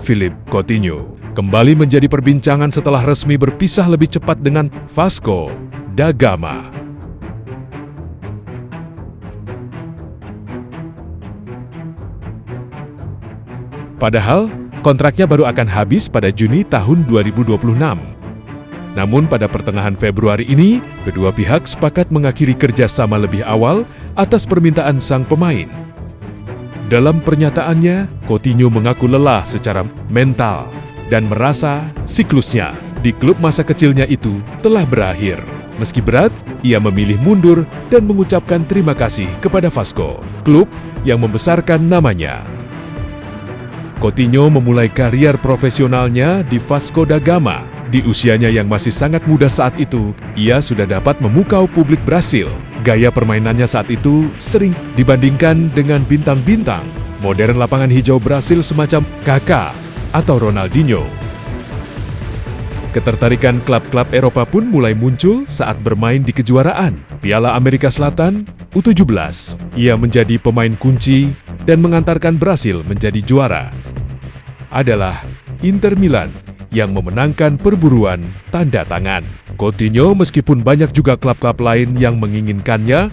Philippe Coutinho kembali menjadi perbincangan setelah resmi berpisah lebih cepat dengan Vasco da Gama. Padahal, kontraknya baru akan habis pada Juni tahun 2026. Namun pada pertengahan Februari ini, kedua pihak sepakat mengakhiri kerjasama lebih awal atas permintaan sang pemain. Dalam pernyataannya, Coutinho mengaku lelah secara mental dan merasa siklusnya di klub masa kecilnya itu telah berakhir. Meski berat, ia memilih mundur dan mengucapkan terima kasih kepada Vasco, klub yang membesarkan namanya. Coutinho memulai karier profesionalnya di Vasco da Gama. Di usianya yang masih sangat muda saat itu, ia sudah dapat memukau publik Brasil. Gaya permainannya saat itu sering dibandingkan dengan bintang-bintang modern lapangan hijau Brasil semacam Kaká atau Ronaldinho. Ketertarikan klub-klub Eropa pun mulai muncul saat bermain di kejuaraan Piala Amerika Selatan U17. Ia menjadi pemain kunci dan mengantarkan Brasil menjadi juara. Adalah Inter Milan yang memenangkan perburuan tanda tangan. Coutinho meskipun banyak juga klub-klub lain yang menginginkannya,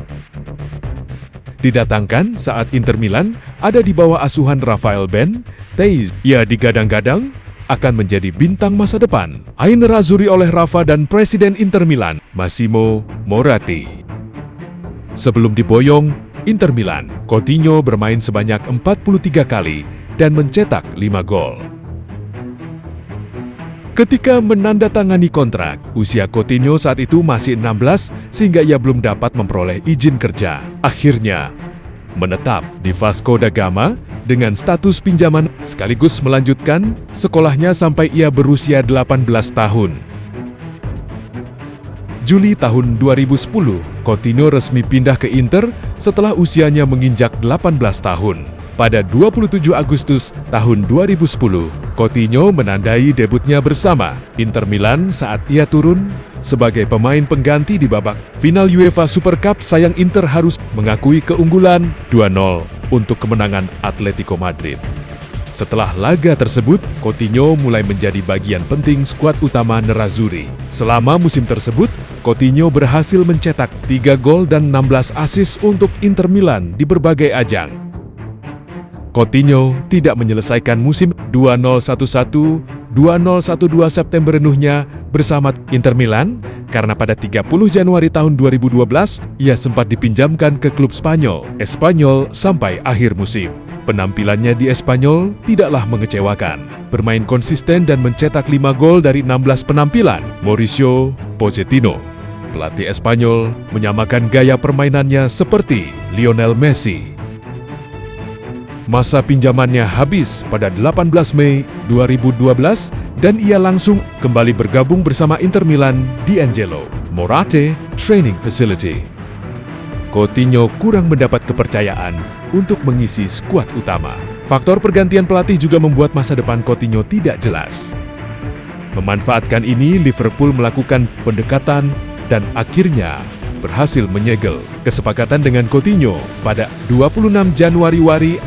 didatangkan saat Inter Milan ada di bawah asuhan Rafael Benitez. Ia digadang-gadang akan menjadi bintang masa depan. Ai Nerazzurri oleh Rafa dan Presiden Inter Milan, Massimo Moratti. Sebelum diboyong Inter Milan, Coutinho bermain sebanyak 43 kali dan mencetak 5 gol. Ketika menandatangani kontrak, usia Coutinho saat itu masih 16 sehingga ia belum dapat memperoleh izin kerja. Akhirnya, menetap di Vasco da Gama dengan status pinjaman sekaligus melanjutkan sekolahnya sampai ia berusia 18 tahun. Juli tahun 2010, Coutinho resmi pindah ke Inter setelah usianya menginjak 18 tahun. Pada 27 Agustus tahun 2010, Coutinho menandai debutnya bersama Inter Milan saat ia turun sebagai pemain pengganti di babak final UEFA Super Cup. Sayang Inter harus mengakui keunggulan 2-0 untuk kemenangan Atletico Madrid. Setelah laga tersebut, Coutinho mulai menjadi bagian penting skuad utama Nerazzurri. Selama musim tersebut, Coutinho berhasil mencetak 3 gol dan 16 assist untuk Inter Milan di berbagai ajang. Coutinho tidak menyelesaikan musim 2011-2012 September penuhnya bersama Inter Milan karena pada 30 Januari tahun 2012 ia sempat dipinjamkan ke klub Espanyol sampai akhir musim. Penampilannya di Espanyol tidaklah mengecewakan. Bermain konsisten dan mencetak 5 gol dari 16 penampilan. Mauricio Pochettino, pelatih Espanyol, menyamakan gaya permainannya seperti Lionel Messi. Masa pinjamannya habis pada 18 Mei 2012 dan ia langsung kembali bergabung bersama Inter Milan di Angelo Moratti Training Facility. Coutinho kurang mendapat kepercayaan untuk mengisi skuad utama. Faktor pergantian pelatih juga membuat masa depan Coutinho tidak jelas. Memanfaatkan ini, Liverpool melakukan pendekatan dan akhirnya berhasil menyegel kesepakatan dengan Coutinho pada 26 Januari.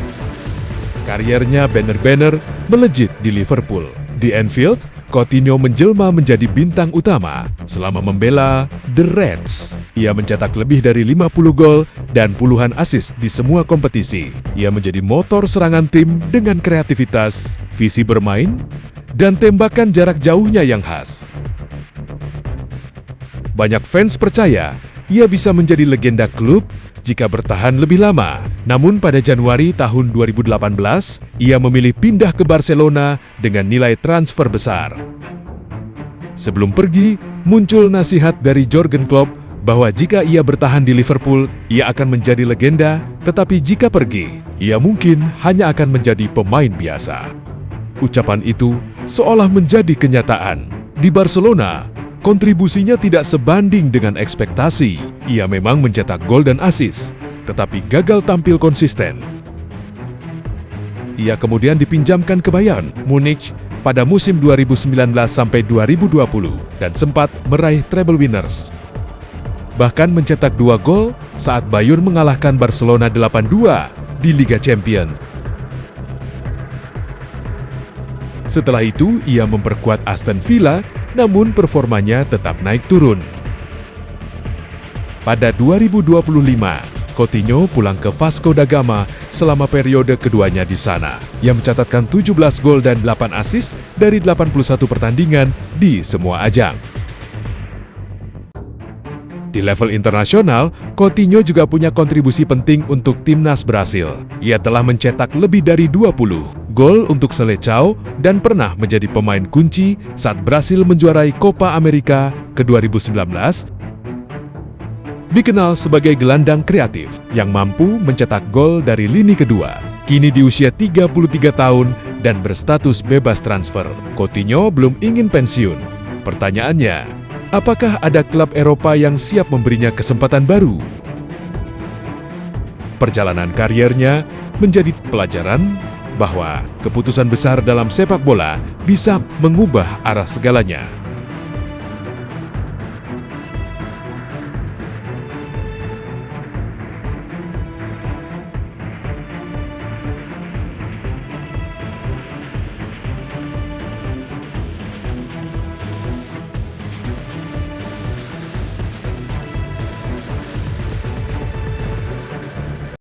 Kariernya benar-benar melejit di Liverpool. Di Anfield, Coutinho menjelma menjadi bintang utama selama membela The Reds. Ia mencetak lebih dari 50 gol dan puluhan assist di semua kompetisi. Ia menjadi motor serangan tim dengan kreativitas, visi bermain, dan tembakan jarak jauhnya yang khas. Banyak fans percaya ia bisa menjadi legenda klub jika bertahan lebih lama. Namun pada Januari tahun 2018, ia memilih pindah ke Barcelona dengan nilai transfer besar. Sebelum pergi, muncul nasihat dari Jurgen Klopp bahwa jika ia bertahan di Liverpool, ia akan menjadi legenda, tetapi jika pergi, ia mungkin hanya akan menjadi pemain biasa. Ucapan itu seolah menjadi kenyataan. Di Barcelona, kontribusinya tidak sebanding dengan ekspektasi. Ia memang mencetak gol dan assist, tetapi gagal tampil konsisten. Ia kemudian dipinjamkan ke Bayern Munich pada musim 2019 sampai 2020 dan sempat meraih treble winners. Bahkan mencetak 2 gol saat Bayern mengalahkan Barcelona 8-2 di Liga Champions. Setelah itu, ia memperkuat Aston Villa, namun performanya tetap naik turun. Pada 2025, Coutinho pulang ke Vasco da Gama selama periode keduanya di sana. Ia mencatatkan 17 gol dan 8 assist dari 81 pertandingan di semua ajang. Di level internasional, Coutinho juga punya kontribusi penting untuk timnas Brasil. Ia telah mencetak lebih dari 20 gol untuk Seleção dan pernah menjadi pemain kunci saat Brasil menjuarai Copa America ke-2019. Dikenal sebagai gelandang kreatif yang mampu mencetak gol dari lini kedua. Kini di usia 33 tahun dan berstatus bebas transfer, Coutinho belum ingin pensiun. Pertanyaannya, apakah ada klub Eropa yang siap memberinya kesempatan baru? Perjalanan kariernya menjadi pelajaran bahwa keputusan besar dalam sepak bola bisa mengubah arah segalanya.